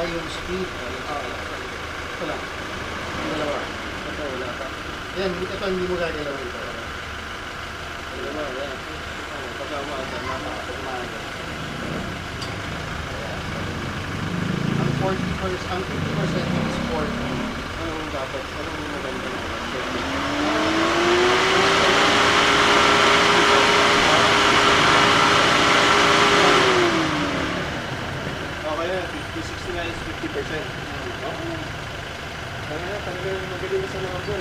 yung speed. Ito lang. Dalawa. Ito, wala pa. Yan, ito hindi mo gagalawin ito. Dalawa, yan. Pagka umaga, maaga. Ang 40%, ang 50% is 40. Anong dapat? Anong maganda na? Okay na, 50-60 na is 50%. Okay na. Talagang magaling sa mga boy,